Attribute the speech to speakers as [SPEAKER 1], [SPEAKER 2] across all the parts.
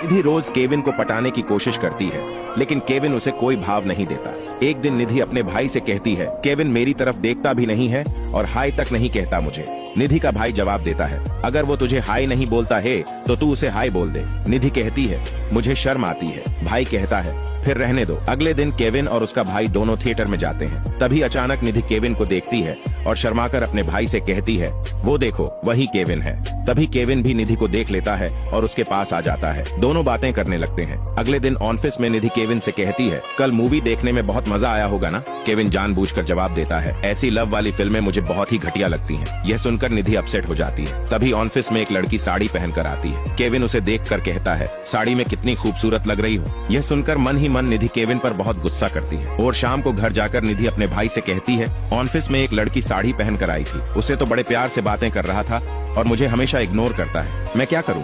[SPEAKER 1] निधि रोज Kevin को पटाने की कोशिश करती है, लेकिन केविन उसे कोई भाव नहीं देता। एक दिन निधि अपने भाई से कहती है, केविन मेरी तरफ देखता भी नहीं है और हाय तक नहीं कहता मुझे। निधि का भाई जवाब देता है, अगर वो तुझे हाय नहीं बोलता है तो तू उसे हाय बोल दे। निधि कहती है, मुझे शर्म आती है। भाई कहता है, फिर रहने दो। अगले दिन केविन और उसका भाई दोनों थिएटर में जाते हैं। तभी अचानक निधि केविन को देखती है और शर्माकर अपने भाई से कहती है, वो देखो वही केविन है। तभी केविन भी निधि को देख लेता है और उसके पास आ जाता है। दोनों बातें करने लगते हैं। अगले दिन ऑफिस में निधि केविन से कहती है, कल मूवी देखने में बहुत मजा आया होगा ना? केविन जानबूझकर जवाब देता है, ऐसी लव वाली फिल्में मुझे बहुत ही घटिया लगती हैं। यह सुनकर निधि अपसेट हो जाती है। तभी ऑफिस में एक लड़की साड़ी पहनकर आती है। केविन उसे देखकर कहता है, साड़ी में कितनी खूबसूरत लग रही हो। यह सुनकर मन ही मन निधि केविन पर बहुत गुस्सा करती है। और शाम को घर जाकर निधि अपने भाई से कहती है, ऑफिस में एक लड़की साड़ी पहनकर आई थी। उसे तो बड़े प्यार से बातें कर रहा था और मुझे हमेशा इग्नोर करता है। मैं क्या करूं?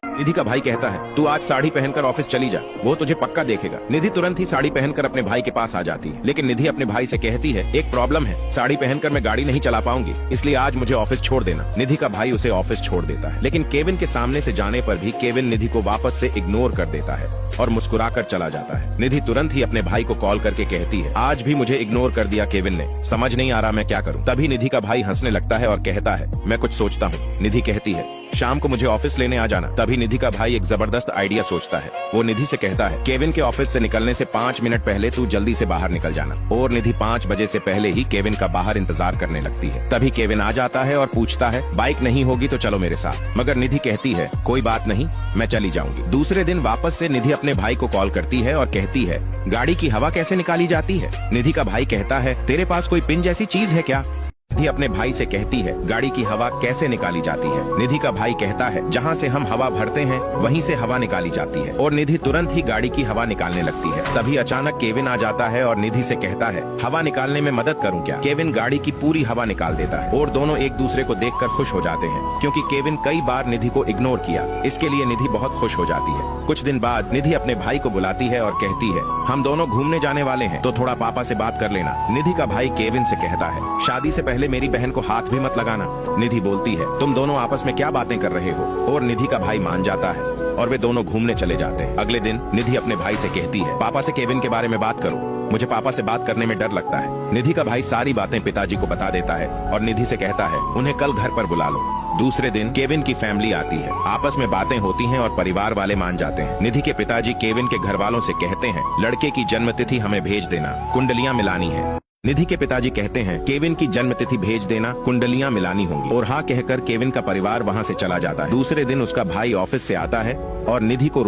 [SPEAKER 1] निधि का भाई कहता है, तू आज साड़ी पहनकर ऑफिस चली जा, वो तुझे पक्का देखेगा। निधि तुरंत ही साड़ी पहनकर अपने भाई के पास आ जाती है, लेकिन निधि अपने भाई से कहती है, एक प्रॉब्लम है, साड़ी पहनकर मैं गाड़ी नहीं चला पाऊंगी, इसलिए आज मुझे ऑफिस छोड़ देना। निधि का भाई उसे ऑफिस छोड़ देता है, लेकिन केविन के सामने से जाने पर भी केविन निधि को वापस से इग्नोर कर देता है और मुस्कुराकर चला जाता है। निधि तुरंत ही अपने भाई को कॉल करके कहती है, आज भी मुझे इग्नोर कर दिया केविन ने, समझ नहीं आ रहा मैं क्या करूं। तभी निधि का भाई हंसने लगता है और कहता है, मैं कुछ सोचता हूँ। निधि कहती है, शाम को मुझे ऑफिस लेने आ जाना। तभी निधि का भाई एक जबरदस्त आइडिया सोचता है। वो निधि से कहता है, केविन के ऑफिस से निकलने से 5 मिनट पहले तू जल्दी से बाहर निकल जाना। और निधि 5 बजे से पहले ही केविन का बाहर इंतजार करने लगती है। तभी केविन आ जाता है और पूछता है, बाइक नहीं होगी तो चलो मेरे साथ। मगर निधि कहती है, कोई बात नहीं, मैं चली जाऊंगी। दूसरे दिन वापस से निधि अपने भाई को कॉल करती है और कहती है, गाड़ी की हवा कैसे निकाली जाती है? निधि का भाई कहता है, तेरे पास कोई पिन जैसी चीज है क्या? निधि अपने भाई से कहती है, गाड़ी की हवा कैसे निकाली जाती है? निधि का भाई कहता है, जहाँ से हम हवा भरते हैं वहीं से हवा निकाली जाती है। और निधि तुरंत ही गाड़ी की हवा निकालने लगती है। तभी अचानक केविन आ जाता है और निधि से कहता है, हवा निकालने में मदद करूं क्या? केविन गाड़ी की पूरी हवा निकाल देता है और दोनों एक दूसरे को देखकर खुश हो जाते हैं, क्योंकि केविन कई बार निधि को इग्नोर किया। इसके लिए निधि बहुत खुश हो जाती है। कुछ दिन बाद निधि अपने भाई को बुलाती है और कहती है, हम दोनों घूमने जाने वाले हैं, तो थोड़ा पापा से बात कर लेना। निधि का भाई केविन से कहता है, शादी से पहले मेरी बहन को हाथ भी मत लगाना। निधि बोलती है, तुम दोनों आपस में क्या बातें कर रहे हो? और निधि का भाई मान जाता है और वे दोनों घूमने चले जाते हैं। अगले दिन निधि अपने भाई से कहती है, पापा से केविन के बारे में बात करो, मुझे पापा से बात करने में डर लगता है। निधि का भाई सारी बातें पिताजी को बता देता है और निधि से कहता है, उन्हें कल घर पर बुला लो। दूसरे दिन केविन की फैमिली आती है। आपस में बातें होती हैं और परिवार वाले मान जाते हैं। निधि के पिताजी केविन के घर वालों से कहते हैं, लड़के की जन्मतिथि हमें भेज देना, कुंडलियां मिलानी है। निधि के पिताजी कहते हैं, केविन की जन्मतिथि भेज देना, कुंडलियां मिलानी होंगी। और हाँ कहकर केविन का परिवार वहां से चला जाता है। दूसरे दिन उसका भाई ऑफिस से आता है और निधि को